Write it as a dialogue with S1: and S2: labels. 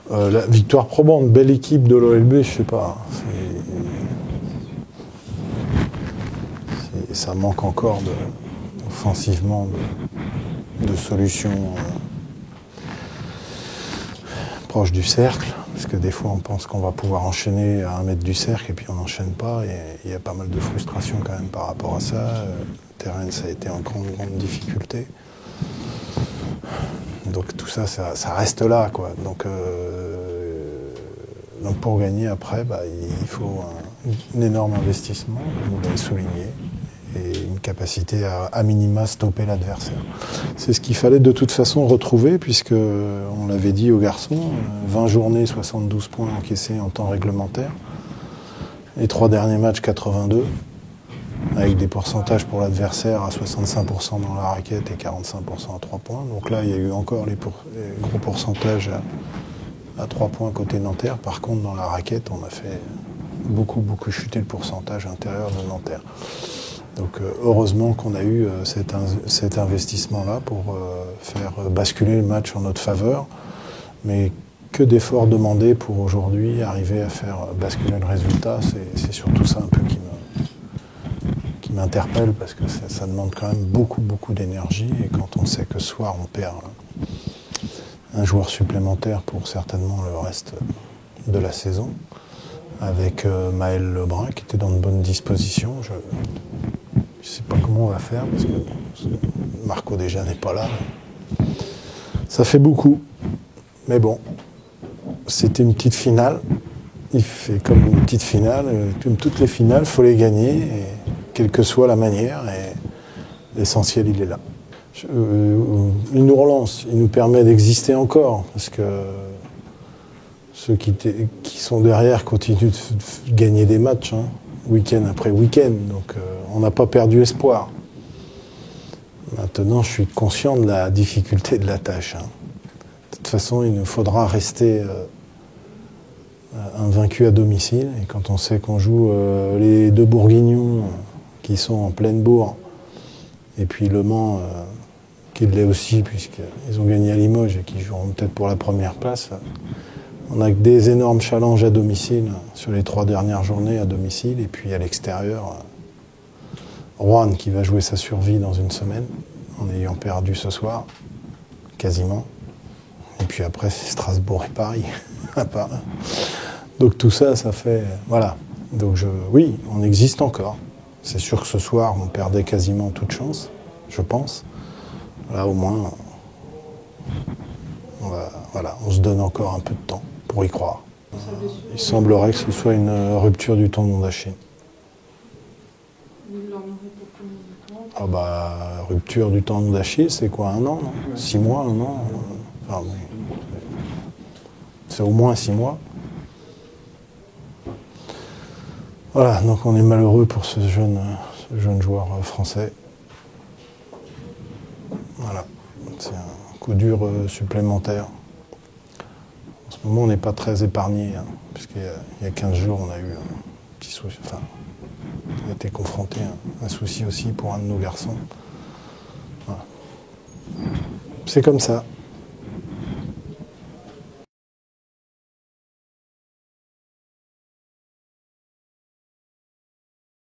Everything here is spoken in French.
S1: La victoire probante, belle équipe de l'OLB, je sais pas. Ça manque encore offensivement de solutions proches du cercle, parce que des fois on pense qu'on va pouvoir enchaîner à 1 mètre du cercle et puis on n'enchaîne pas, et il y a pas mal de frustration quand même par rapport à ça. Le terrain, ça a été en grande difficulté. Donc tout ça, ça reste là, quoi. Donc pour gagner après, il faut un énorme investissement, vous l'avez souligné, et une capacité à minima stopper l'adversaire. C'est ce qu'il fallait de toute façon retrouver, puisque on l'avait dit aux garçons, 20 journées, 72 points encaissés en temps réglementaire. Les 3 derniers matchs, 82, avec des pourcentages pour l'adversaire à 65% dans la raquette et 45% à 3 points. Donc là, il y a eu encore les gros pourcentages à 3 points côté Nanterre. Par contre, dans la raquette, on a fait beaucoup chuter le pourcentage intérieur de Nanterre. Donc heureusement qu'on a eu cet investissement-là pour faire basculer le match en notre faveur. Mais que d'efforts demandés pour aujourd'hui arriver à faire basculer le résultat, c'est surtout ça un peu qui m'interpelle, parce que ça demande quand même beaucoup d'énergie, et quand on sait que ce soir on perd un joueur supplémentaire pour certainement le reste de la saison, avec Maël Lebrun qui était dans de bonnes dispositions, je ne sais pas comment on va faire, parce que Marco déjà n'est pas là. Ça fait beaucoup, mais bon, c'était une petite finale. Il fait comme une petite finale, comme toutes les finales, il faut les gagner, et quelle que soit la manière, et l'essentiel, il est là. Il nous relance, il nous permet d'exister encore, parce que ceux qui sont derrière continuent de gagner des matchs, hein, week-end après week-end, donc on n'a pas perdu espoir. Maintenant, je suis conscient de la difficulté de la tâche. Hein. De toute façon, il nous faudra rester invaincu à domicile, et quand on sait qu'on joue les 2 Bourguignons qui sont en pleine bourre, et puis Le Mans qui l'est aussi puisqu'ils ont gagné à Limoges et qui joueront peut-être pour la première place, on a que des énormes challenges à domicile sur les 3 dernières journées à domicile, et puis à l'extérieur, Roanne qui va jouer sa survie dans une semaine en ayant perdu ce soir quasiment, et puis après c'est Strasbourg et Paris à part. Donc tout ça, ça fait... Voilà. Donc oui, on existe encore. C'est sûr que ce soir, on perdait quasiment toute chance, je pense. Là, au moins, on se donne encore un peu de temps pour y croire. Il semblerait que ce soit une rupture du tendon d'Achille. Rupture du tendon d'Achille, c'est quoi, 1 an, non 6 mois, 1 an enfin, bon. C'est au moins 6 mois. Voilà, donc on est malheureux pour ce jeune joueur français. Voilà, c'est un coup dur supplémentaire. En ce moment, on n'est pas très épargné, hein, puisqu'il y a 15 jours, on a eu un petit souci. Enfin, on a été confronté à un souci aussi pour un de nos garçons. Voilà. C'est comme ça.